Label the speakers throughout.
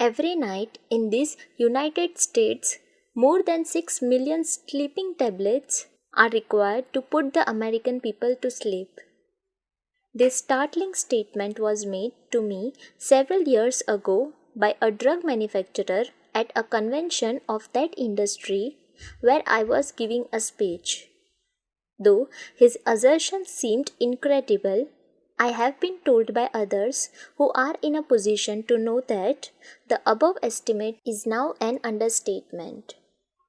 Speaker 1: Every night in these United States, more than 6 million sleeping tablets are required to put the American people to sleep. This startling statement was made to me several years ago by a drug manufacturer at a convention of that industry where I was giving a speech. Though his assertion seemed incredible, I have been told by others who are in a position to know that the above estimate is now an understatement.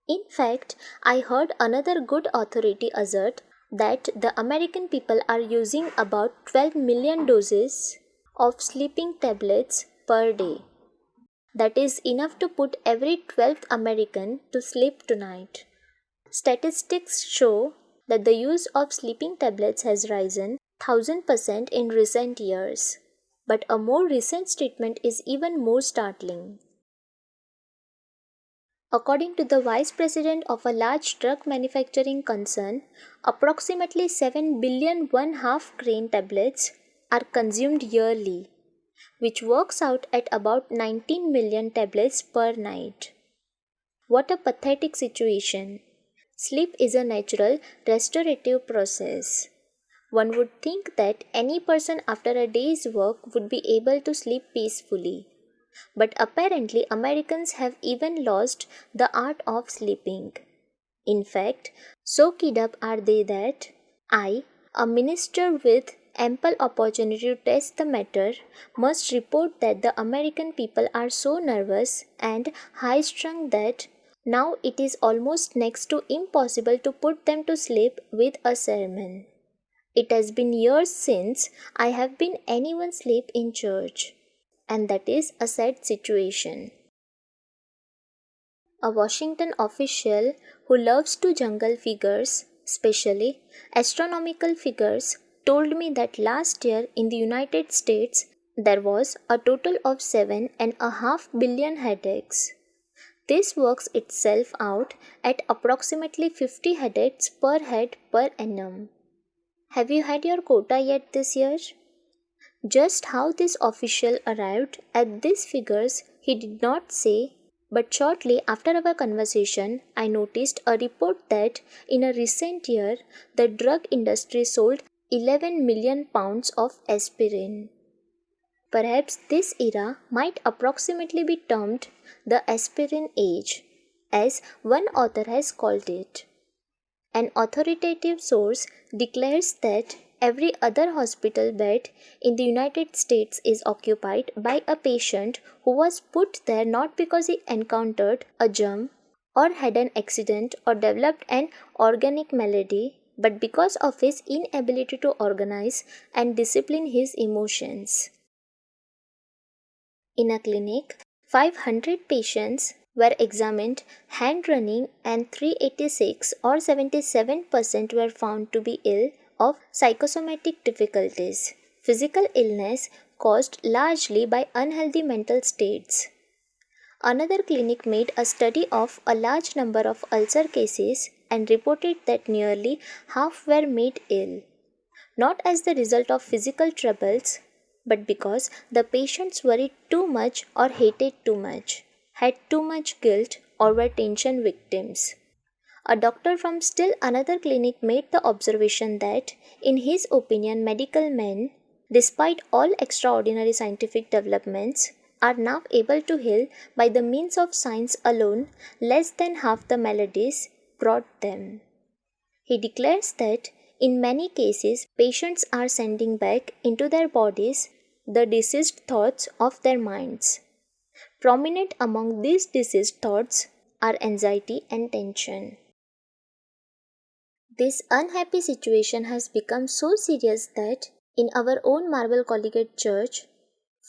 Speaker 1: In fact, I heard another good authority assert that the American people are using about 12 million doses of sleeping tablets per day. That is enough to put every 12th American to sleep tonight. Statistics show that the use of sleeping tablets has risen 1000% in recent years. But a more recent statement is even more startling. According to the vice president of a large drug manufacturing concern, approximately 7 billion one-half grain tablets are consumed yearly, which works out at about 19 million tablets per night. What a pathetic situation! Sleep is a natural restorative process. One would think that any person after a day's work would be able to sleep peacefully. But apparently Americans have even lost the art of sleeping. In fact, so keyed up are they that I, a minister with ample opportunity to test the matter, must report that the American people are so nervous and high-strung that now it is almost next to impossible to put them to sleep with a sermon. It has been years since I have been anyone sleep in church. And that is a sad situation. A Washington official who loves to jungle figures, especially astronomical figures, told me that last year in the United States there was a total of 7.5 billion headaches. This works itself out at approximately 50 headaches per head per annum. Have you had your quota yet this year? Just how this official arrived at these figures he did not say, but shortly after our conversation, I noticed a report that in a recent year, the drug industry sold 11 million pounds of aspirin. Perhaps this era might approximately be termed the aspirin age, as one author has called it. An authoritative source declares that every other hospital bed in the United States is occupied by a patient who was put there not because he encountered a germ or had an accident or developed an organic malady, but because of his inability to organize and discipline his emotions. In a clinic, 500 patients were examined hand running and 386 or 77% were found to be ill of psychosomatic difficulties, physical illness caused largely by unhealthy mental states. Another clinic made a study of a large number of ulcer cases and reported that nearly half were made ill, not as the result of physical troubles, but because the patients worried too much or hated too much, had too much guilt, or were tension victims. A doctor from still another clinic made the observation that, in his opinion, medical men, despite all extraordinary scientific developments, are now able to heal by the means of science alone less than half the maladies brought them. He declares that, in many cases, patients are sending back into their bodies the diseased thoughts of their minds. Prominent among these diseased thoughts are anxiety and tension. This unhappy situation has become so serious that in our own Marble Collegiate Church,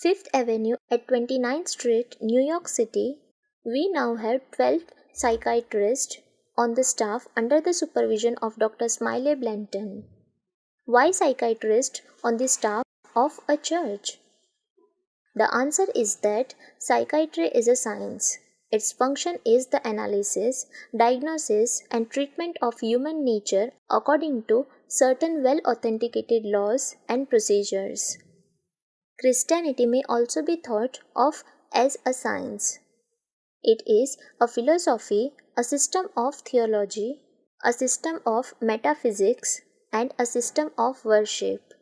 Speaker 1: 5th Avenue at 29th Street, New York City, we now have 12 psychiatrists on the staff under the supervision of Dr. Smiley Blanton. Why psychiatrists on the staff of a church? The answer is that psychiatry is a science. Its function is the analysis, diagnosis, and treatment of human nature according to certain well-authenticated laws and procedures. Christianity may also be thought of as a science. It is a philosophy, a system of theology, a system of metaphysics, and a system of worship.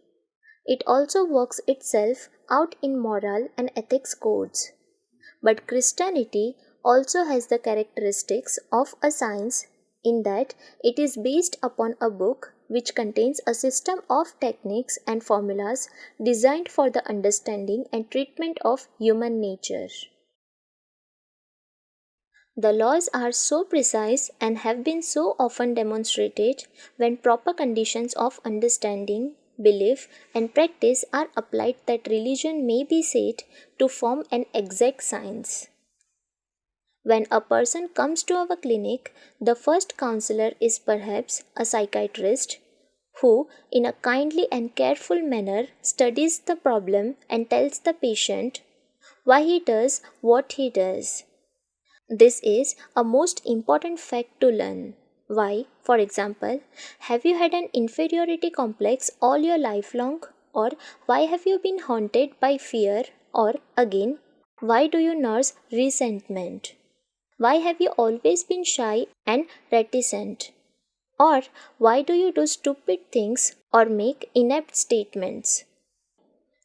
Speaker 1: It also works itself out in moral and ethics codes. But Christianity also has the characteristics of a science in that it is based upon a book which contains a system of techniques and formulas designed for the understanding and treatment of human nature. The laws are so precise and have been so often demonstrated when proper conditions of understanding, belief, and practice are applied that religion may be said to form an exact science. When a person comes to our clinic, the first counselor is perhaps a psychiatrist who, in a kindly and careful manner, studies the problem and tells the patient why he does what he does. This is a most important fact to learn. Why, for example, have you had an inferiority complex all your life long? Or why have you been haunted by fear? Or again, why do you nurse resentment? Why have you always been shy and reticent? Or why do you do stupid things or make inept statements?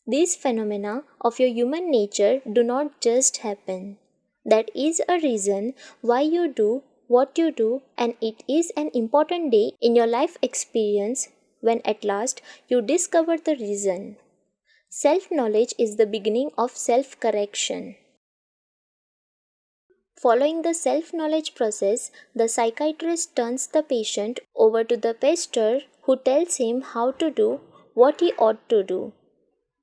Speaker 1: These phenomena of your human nature do not just happen. That is a reason why you do what you do, and it is an important day in your life experience when at last you discover the reason. Self-knowledge is the beginning of self-correction. Following the self-knowledge process, the psychiatrist turns the patient over to the pastor who tells him how to do what he ought to do.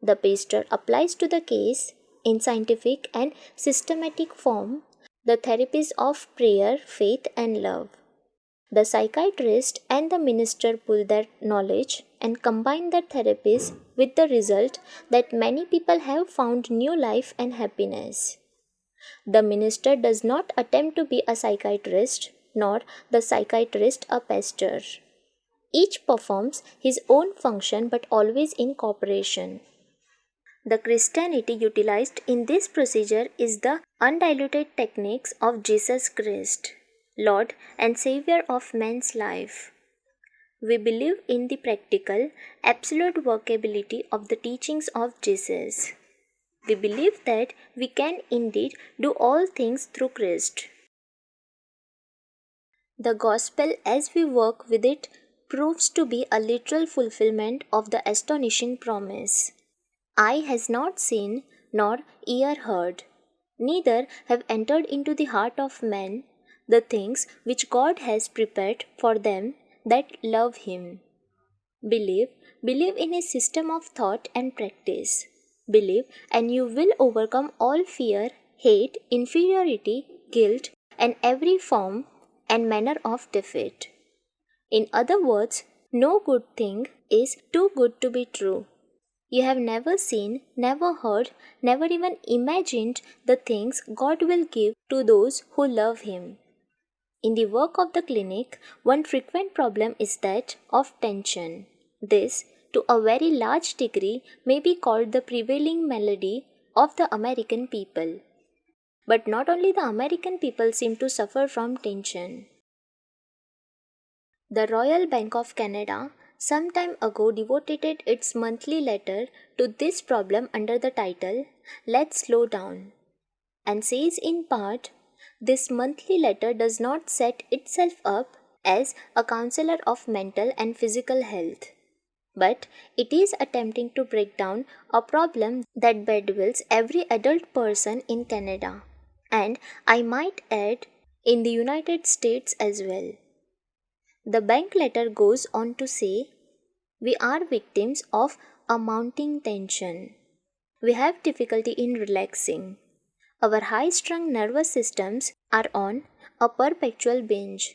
Speaker 1: The pastor applies to the case, in scientific and systematic form, the therapies of prayer, faith, and love. The psychiatrist and the minister pull their knowledge and combine their therapies with the result that many people have found new life and happiness. The minister does not attempt to be a psychiatrist, nor the psychiatrist a pastor. Each performs his own function but always in cooperation. The Christianity utilized in this procedure is the undiluted techniques of Jesus Christ, Lord and Savior of man's life. We believe in the practical, absolute workability of the teachings of Jesus. We believe that we can indeed do all things through Christ. The gospel, as we work with it, proves to be a literal fulfillment of the astonishing promise. Eye has not seen, nor ear heard, neither have entered into the heart of man the things which God has prepared for them that love Him. Believe in His system of thought and practice. Believe, and you will overcome all fear, hate, inferiority, guilt, and every form and manner of defeat. In other words, no good thing is too good to be true. You have never seen, never heard, never even imagined the things God will give to those who love Him. In the work of the clinic, one frequent problem is that of tension. This, to a very large degree, may be called the prevailing malady of the American people. But not only the American people seem to suffer from tension. The Royal Bank of Canada some time ago devoted its monthly letter to this problem under the title, Let's Slow Down, and says in part, this monthly letter does not set itself up as a counselor of mental and physical health, but it is attempting to break down a problem that bedwells every adult person in Canada, and I might add, in the United States as well. The bank letter goes on to say, we are victims of a mounting tension. We have difficulty in relaxing. Our high-strung nervous systems are on a perpetual binge,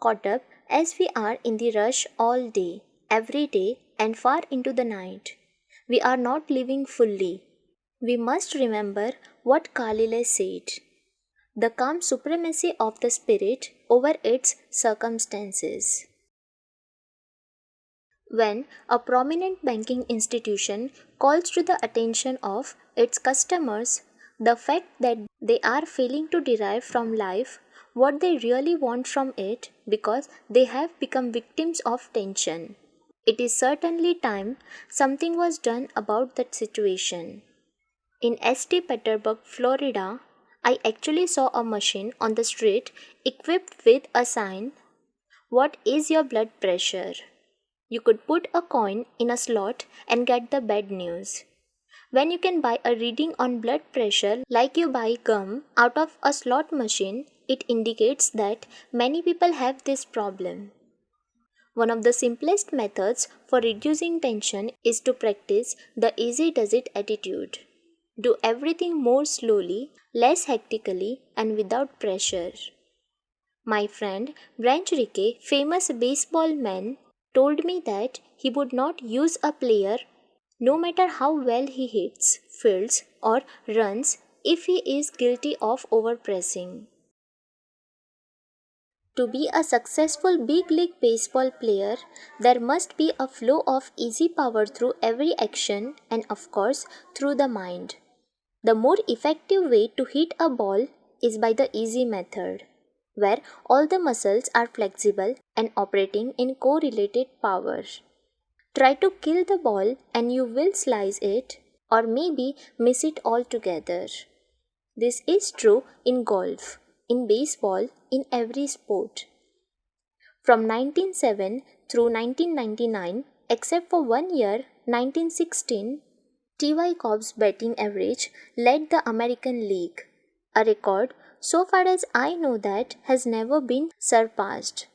Speaker 1: caught up as we are in the rush all day, every day, and far into the night. We are not living fully. We must remember what Carlyle said, the calm supremacy of the spirit over its circumstances. When a prominent banking institution calls to the attention of its customers The fact that they are failing to derive from life what they really want from it because they have become victims of tension. It is certainly time something was done about that situation. In St. Petersburg, Florida, I actually saw a machine on the street equipped with a sign, "What is your blood pressure?" You could put a coin in a slot and get the bad news. When you can buy a reading on blood pressure like you buy gum out of a slot machine, it indicates that many people have this problem. One of the simplest methods for reducing tension is to practice the easy does it attitude. Do everything more slowly, less hectically, and without pressure. My friend Branch Rickey, famous baseball man, told me that he would not use a player no matter how well he hits, fields, or runs if he is guilty of overpressing. To be a successful big league baseball player, there must be a flow of easy power through every action and, of course, through the mind. The more effective way to hit a ball is by the easy method, where all the muscles are flexible and operating in correlated power. Try to kill the ball and you will slice it or maybe miss it altogether. This is true in golf, in baseball, in every sport. From 1907 through 1999, except for 1 year, 1916, T.Y. Cobb's batting average led the American League, a record, so far as I know, that has never been surpassed.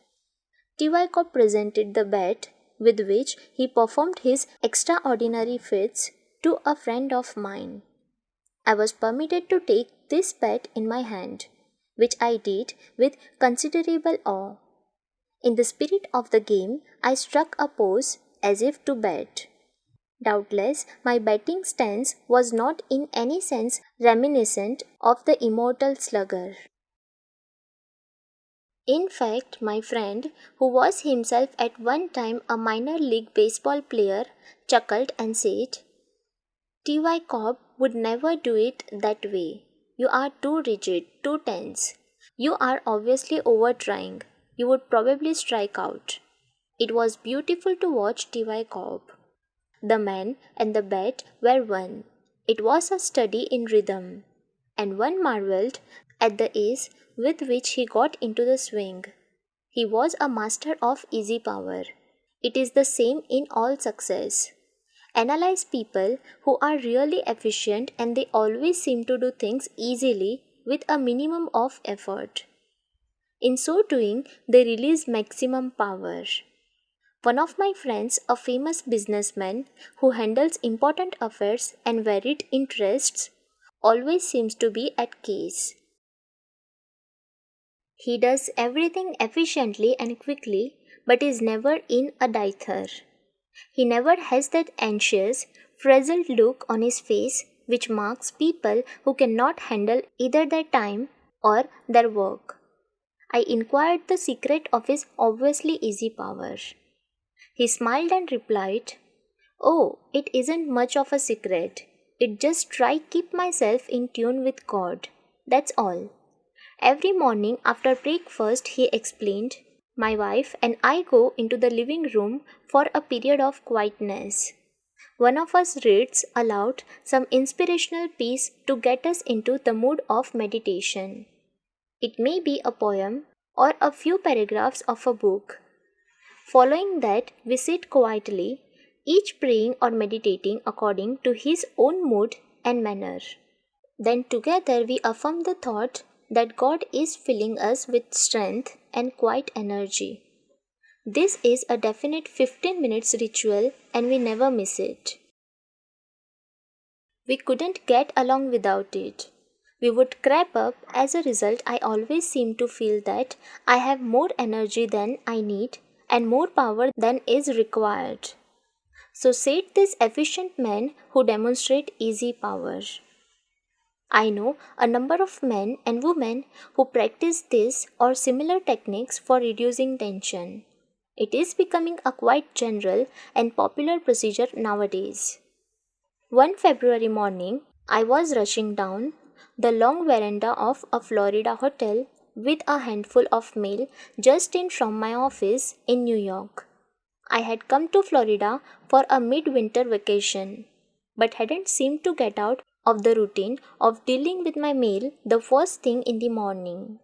Speaker 1: T.Y. Cobb presented the bat with which he performed his extraordinary feats to a friend of mine. I was permitted to take this bat in my hand, which I did with considerable awe. In the spirit of the game, I struck a pose as if to bat. Doubtless, my batting stance was not in any sense reminiscent of the immortal slugger. In fact, my friend, who was himself at one time a minor league baseball player, chuckled and said, "T.Y. Cobb would never do it that way. You are too rigid, too tense. You are obviously over-trying. You would probably strike out." It was beautiful to watch T.Y. Cobb. The man and the bat were one. It was a study in rhythm, and one marveled at the ease with which he got into the swing. He was a master of easy power. It is the same in all success. Analyze people who are really efficient and they always seem to do things easily with a minimum of effort. In so doing, they release maximum power. One of my friends, a famous businessman who handles important affairs and varied interests, always seems to be at case. He does everything efficiently and quickly, but is never in a dither. He never has that anxious, frazzled look on his face which marks people who cannot handle either their time or their work. I inquired the secret of his obviously easy power. He smiled and replied, "Oh, it isn't much of a secret. It just try keep myself in tune with God. That's all. Every morning after breakfast," he explained, "my wife and I go into the living room for a period of quietness. One of us reads aloud some inspirational piece to get us into the mood of meditation. It may be a poem or a few paragraphs of a book. Following that, we sit quietly, each praying or meditating according to his own mood and manner. Then together we affirm the thought that God is filling us with strength and quiet energy. This is a definite 15 minutes ritual and we never miss it. We couldn't get along without it. We would crap up. As a result, I always seem to feel that I have more energy than I need and more power than is required. So said this efficient man who demonstrate easy power. I know a number of men and women who practice this or similar techniques for reducing tension. It is becoming a quite general and popular procedure nowadays. One February morning, I was rushing down the long veranda of a Florida hotel with a handful of mail just in from my office in New York. I had come to Florida for a midwinter vacation, but hadn't seemed to get out of the routine of dealing with my mail the first thing in the morning.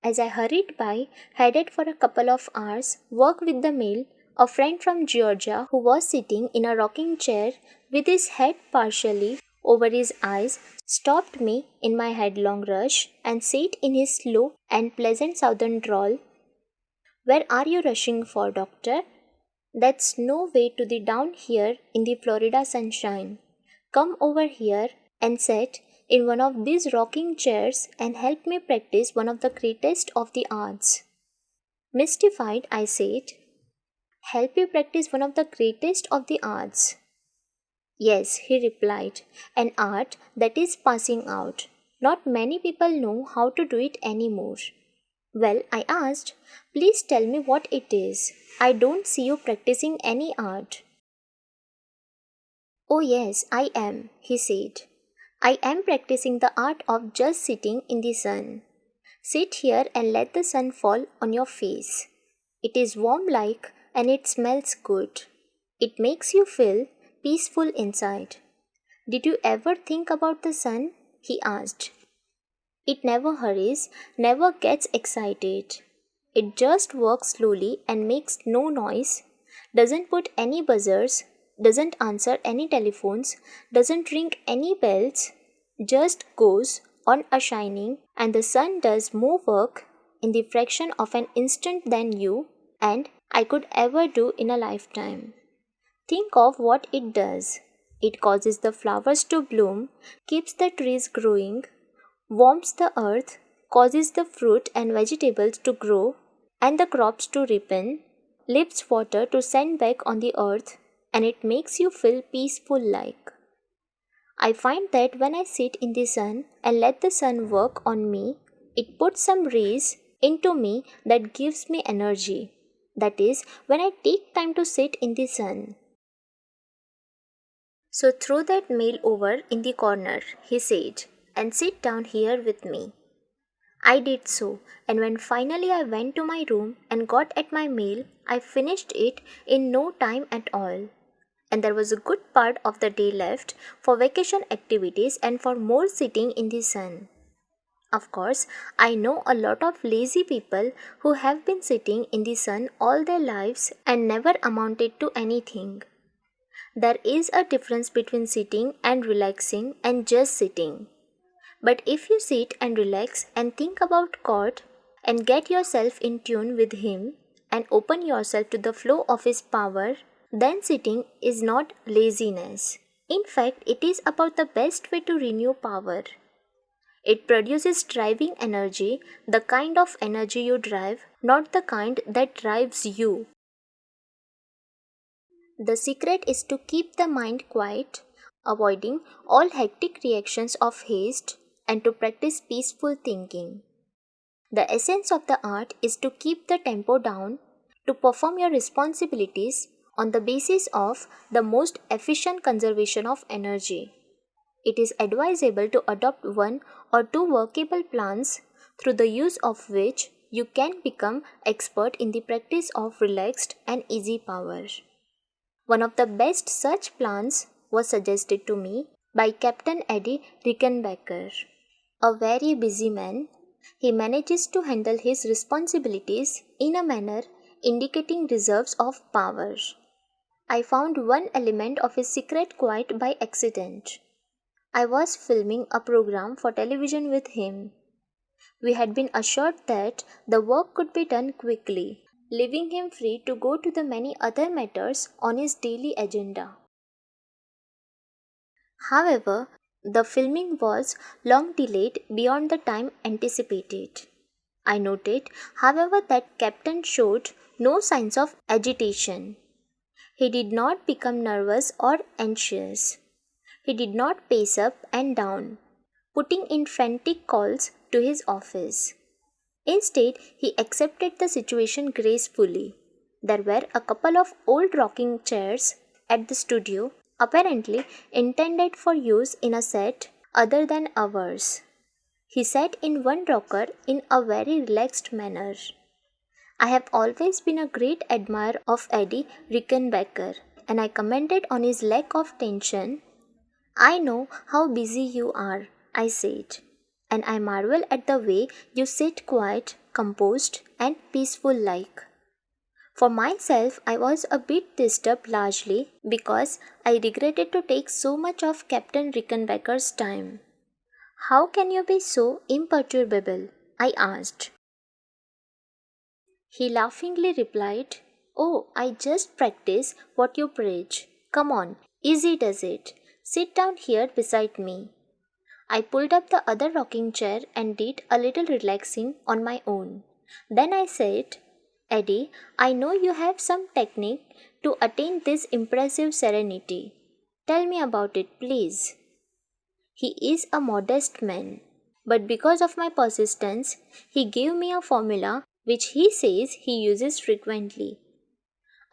Speaker 1: As I hurried by, headed for a couple of hours' work with the mail, a friend from Georgia who was sitting in a rocking chair with his head partially over his eyes stopped me in my headlong rush and said in his slow and pleasant southern drawl, "Where are you rushing for, doctor? That's no way to the down here in the Florida sunshine. Come over here and sit in one of these rocking chairs and help me practice one of the greatest of the arts." Mystified, I said, "Help you practice one of the greatest of the arts?" "Yes," he replied, "an art that is passing out. Not many people know how to do it anymore." "Well," I asked, "please tell me what it is. I don't see you practicing any art." "Oh, yes, I am," he said. "I am practicing the art of just sitting in the sun. Sit here and let the sun fall on your face. It is warm like and it smells good. It makes you feel peaceful inside. Did you ever think about the sun?" he asked. "It never hurries, never gets excited. It just works slowly and makes no noise, doesn't put any buzzers, doesn't answer any telephones, doesn't ring any bells, just goes on a shining, and the sun does more work in the fraction of an instant than you and I could ever do in a lifetime. Think of what it does. It causes the flowers to bloom, keeps the trees growing, warms the earth, causes the fruit and vegetables to grow and the crops to ripen, lifts water to send back on the earth, and it makes you feel peaceful like. I find that when I sit in the sun and let the sun work on me, it puts some rays into me that gives me energy. That is, when I take time to sit in the sun." "So throw that mail over in the corner," he said, "and sit down here with me." I did so, and when finally I went to my room and got at my mail, I finished it in no time at all. And there was a good part of the day left for vacation activities and for more sitting in the sun. Of course, I know a lot of lazy people who have been sitting in the sun all their lives and never amounted to anything. There is a difference between sitting and relaxing and just sitting. But if you sit and relax and think about God and get yourself in tune with Him and open yourself to the flow of His power, then sitting is not laziness. In fact, it is about the best way to renew power. It produces driving energy, the kind of energy you drive, not the kind that drives you. The secret is to keep the mind quiet, avoiding all hectic reactions of haste, and to practice peaceful thinking. The essence of the art is to keep the tempo down, to perform your responsibilities on the basis of the most efficient conservation of energy. It is advisable to adopt one or two workable plans through the use of which you can become expert in the practice of relaxed and easy power. One of the best such plans was suggested to me by Captain Eddie Rickenbacker. A very busy man, he manages to handle his responsibilities in a manner indicating reserves of power. I found one element of his secret quite by accident. I was filming a program for television with him. We had been assured that the work could be done quickly, leaving him free to go to the many other matters on his daily agenda. However, the filming was long delayed beyond the time anticipated. I noted, however, that Captain showed no signs of agitation. He did not become nervous or anxious. He did not pace up and down, putting in frantic calls to his office. Instead, he accepted the situation gracefully. There were a couple of old rocking chairs at the studio, apparently intended for use in a set, other than ours. He sat in one rocker in a very relaxed manner. I have always been a great admirer of Eddie Rickenbacker, and I commented on his lack of tension. I know how busy you are, I said, and I marvel at the way you sit quiet, composed, and peaceful like. For myself, I was a bit disturbed largely because I regretted to take so much of Captain Rickenbacker's time. How can you be so imperturbable? I asked. He laughingly replied, Oh, I just practice what you preach. Come on, easy does it. Sit down here beside me. I pulled up the other rocking chair and did a little relaxing on my own. Then I said, Eddie, I know you have some technique to attain this impressive serenity. Tell me about it, please. He is a modest man, but because of my persistence, he gave me a formula which he says he uses frequently.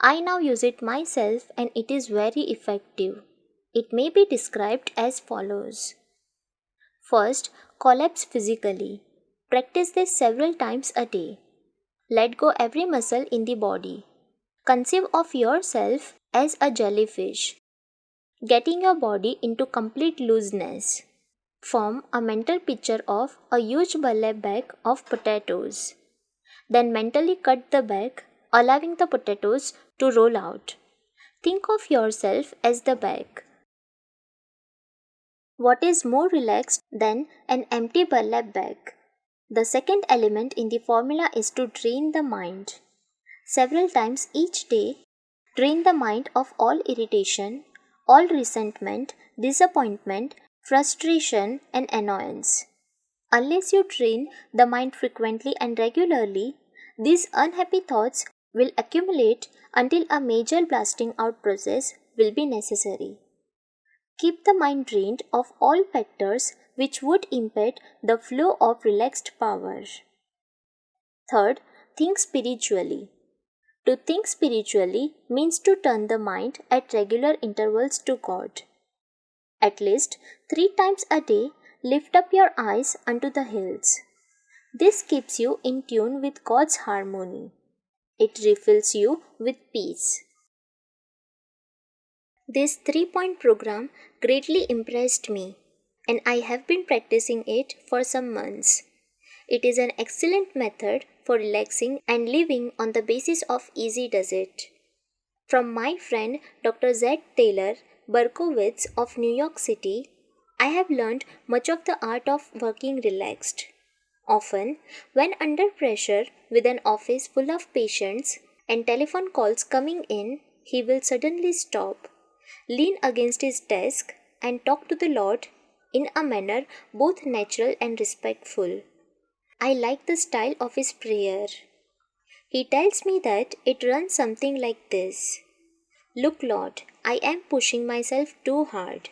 Speaker 1: I now use it myself and it is very effective. It may be described as follows. First, collapse physically. Practice this several times a day. Let go every muscle in the body. Conceive of yourself as a jellyfish, getting your body into complete looseness. Form a mental picture of a huge burlap bag of potatoes. Then mentally cut the bag, allowing the potatoes to roll out. Think of yourself as the bag. What is more relaxed than an empty burlap bag? The second element in the formula is to drain the mind. Several times each day, drain the mind of all irritation, all resentment, disappointment, frustration, and annoyance. Unless you train the mind frequently and regularly, these unhappy thoughts will accumulate until a major blasting out process will be necessary. Keep the mind drained of all factors which would impede the flow of relaxed power. Third, think spiritually. To think spiritually means to turn the mind at regular intervals to God. At least 3 times a day, lift up your eyes unto the hills. This keeps you in tune with God's harmony. It refills you with peace. This 3-point program greatly impressed me, and I have been practicing it for some months. It is an excellent method for relaxing and living on the basis of easy does it. From my friend Dr. Z. Taylor Berkowitz of New York City, I have learned much of the art of working relaxed. Often, when under pressure with an office full of patients and telephone calls coming in, he will suddenly stop, lean against his desk, and talk to the Lord in a manner both natural and respectful. I like the style of his prayer. He tells me that it runs something like this. Look, Lord, I am pushing myself too hard.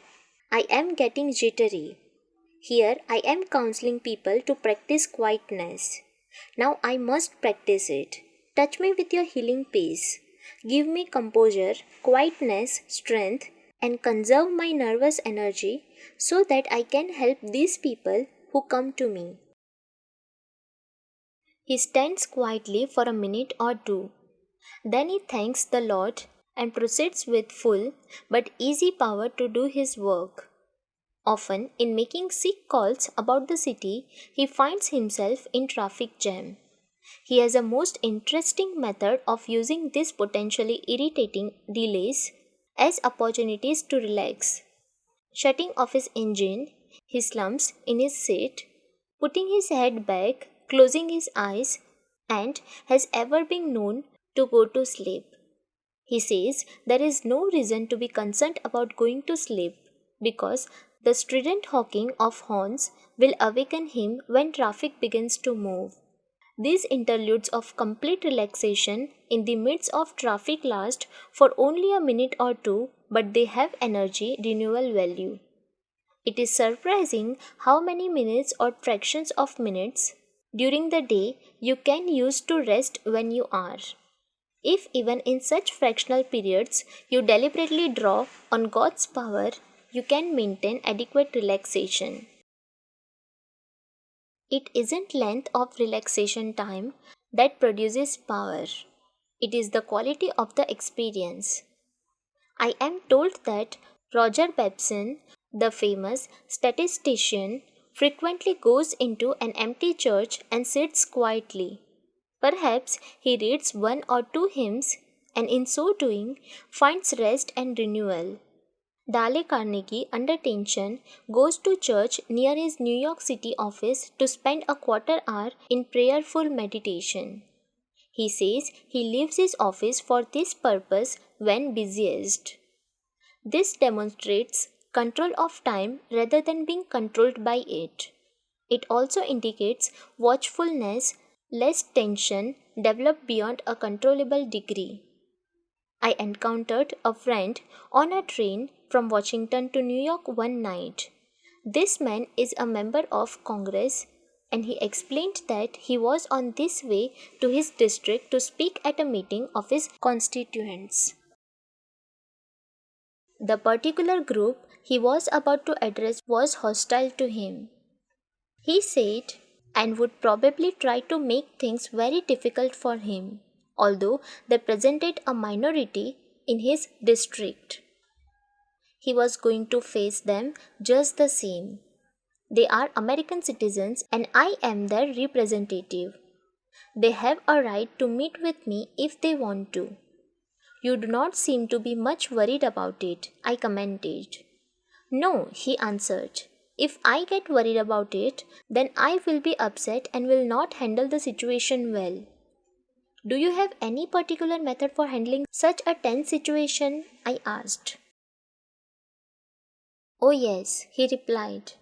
Speaker 1: I am getting jittery. Here I am counseling people to practice quietness. Now I must practice it. Touch me with your healing peace. Give me composure, quietness, strength, and conserve my nervous energy so that I can help these people who come to me. He stands quietly for a minute or two. Then he thanks the Lord and proceeds with full but easy power to do his work. Often, in making sick calls about the city, he finds himself in traffic jam. He has a most interesting method of using these potentially irritating delays as opportunities to relax. Shutting off his engine, he slumps in his seat, putting his head back, closing his eyes, and has ever been known to go to sleep. He says there is no reason to be concerned about going to sleep because the strident honking of horns will awaken him when traffic begins to move. These interludes of complete relaxation in the midst of traffic last for only a minute or two, but they have energy renewal value. It is surprising how many minutes or fractions of minutes during the day you can use to rest when you are. If even in such fractional periods you deliberately draw on God's power, you can maintain adequate relaxation. It isn't length of relaxation time that produces power. It is the quality of the experience. I am told that Roger Bebson, the famous statistician, frequently goes into an empty church and sits quietly. Perhaps he reads one or two hymns and in so doing finds rest and renewal. Dale Carnegie, under tension, goes to church near his New York City office to spend a quarter hour in prayerful meditation. He says he leaves his office for this purpose when busiest. This demonstrates control of time rather than being controlled by it. It also indicates watchfulness, less tension developed beyond a controllable degree. I encountered a friend on a train from Washington to New York one night. This man is a member of Congress and he explained that he was on this way to his district to speak at a meeting of his constituents. The particular group he was about to address was hostile to him. He said, and would probably try to make things very difficult for him, although they presented a minority in his district. He was going to face them just the same. They are American citizens and I am their representative. They have a right to meet with me if they want to. You do not seem to be much worried about it, I commented. No, he answered. If I get worried about it, then I will be upset and will not handle the situation well. Do you have any particular method for handling such a tense situation? I asked. Oh yes, he replied.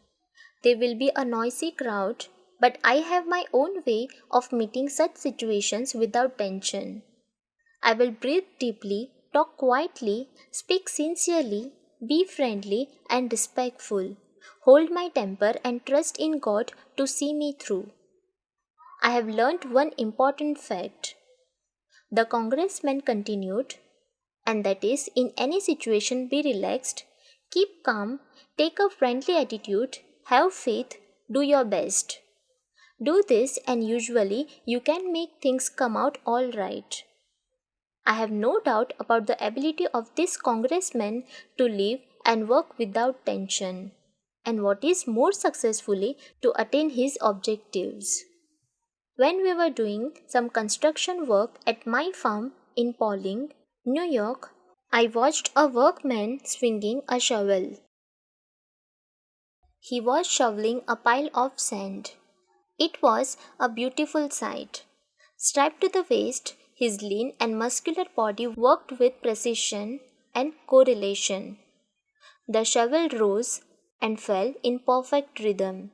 Speaker 1: There will be a noisy crowd, but I have my own way of meeting such situations without tension. I will breathe deeply, talk quietly, speak sincerely, be friendly and respectful, hold my temper and trust in God to see me through. I have learned one important fact. The congressman continued, and that is, in any situation be relaxed, keep calm, take a friendly attitude, have faith, do your best. Do this and usually you can make things come out all right. I have no doubt about the ability of this congressman to live and work without tension, and what is more successfully to attain his objectives. When we were doing some construction work at my farm in Pauling, New York, I watched a workman swinging a shovel. He was shoveling a pile of sand. It was a beautiful sight. Strapped to the waist, his lean and muscular body worked with precision and correlation. The shovel rose and fell in perfect rhythm.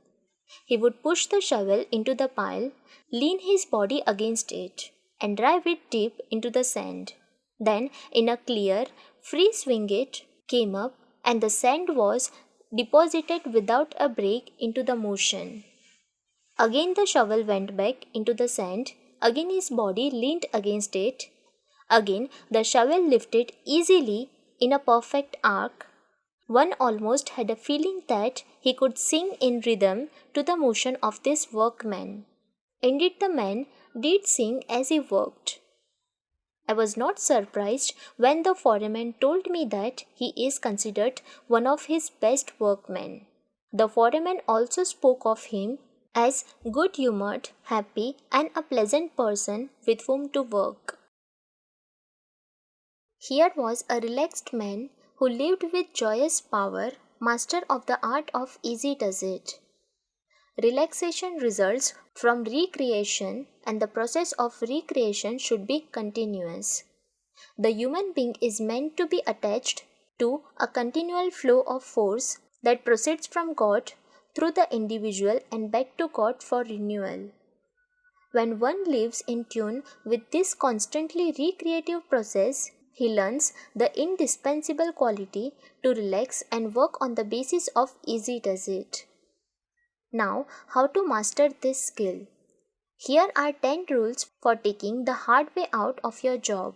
Speaker 1: He would push the shovel into the pile, lean his body against it, and drive it deep into the sand. Then, in a clear, free swing, it came up, and the sand was deposited without a break into the motion. Again the shovel went back into the sand, again his body leaned against it, again the shovel lifted easily in a perfect arc. One almost had a feeling that he could sing in rhythm to the motion of this workman. Indeed, the man did sing as he worked. I was not surprised when the foreman told me that he is considered one of his best workmen. The foreman also spoke of him as good-humored, happy, and a pleasant person with whom to work. Here was a relaxed man who lived with joyous power, master of the art of easy does it. Relaxation results from recreation, and the process of recreation should be continuous. The human being is meant to be attached to a continual flow of force that proceeds from God through the individual and back to God for renewal. When one lives in tune with this constantly recreative process, he learns the indispensable quality to relax and work on the basis of easy does it. Now, how to master this skill? Here are 10 rules for taking the hard way out of your job.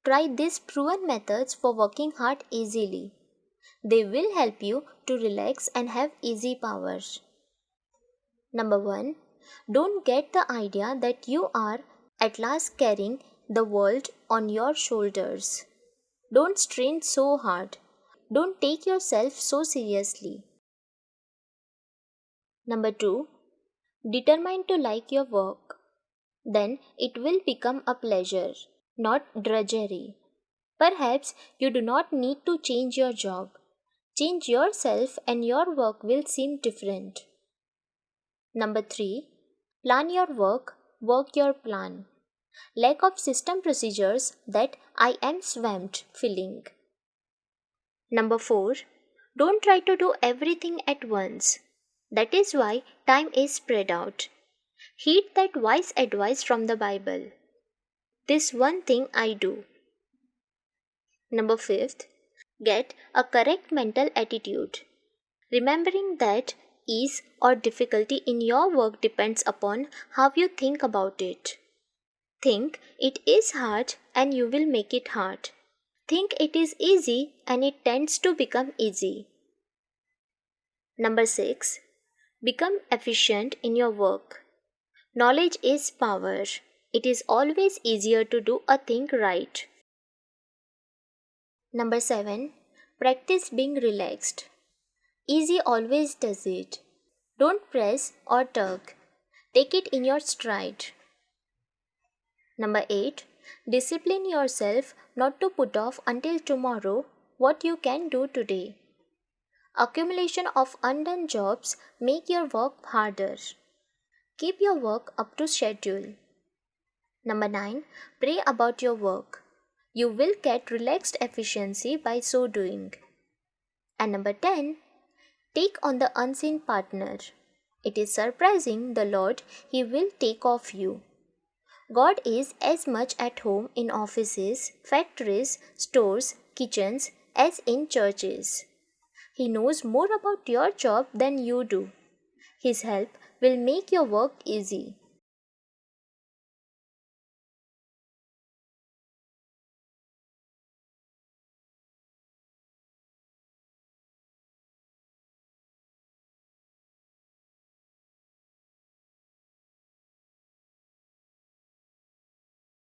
Speaker 1: Try these proven methods for working hard easily. They will help you to relax and have easy power. Number 1. Don't get the idea that you are at last carrying the world on your shoulders. Don't strain so hard. Don't take yourself so seriously. Number 2. Determine to like your work. Then it will become a pleasure, not drudgery. Perhaps you do not need to change your job. Change yourself and your work will seem different. Number 3. Plan your work, work your plan. Lack of system procedures that I am swamped feeling. Number 4. Don't try to do everything at once. That is why time is spread out. Heed that wise advice from the Bible. This one thing I do. Number 5. Get a correct mental attitude. Remembering that ease or difficulty in your work depends upon how you think about it. Think it is hard and you will make it hard. Think it is easy and it tends to become easy. Number 6. Become efficient in your work. Knowledge is power. It is always easier to do a thing right. Number 7. Practice being relaxed. Easy always does it. Don't press or tug. Take it in your stride. Number 8. Discipline yourself not to put off until tomorrow what you can do today. Accumulation of undone jobs make your work harder. Keep your work up to schedule. Number 9. Pray about your work. You will get relaxed efficiency by so doing. And number 10. Take on the unseen partner. It is surprising the load He will take off you. God is as much at home in offices, factories, stores, kitchens as in churches. He knows more about your job than you do. His help will make your work easy.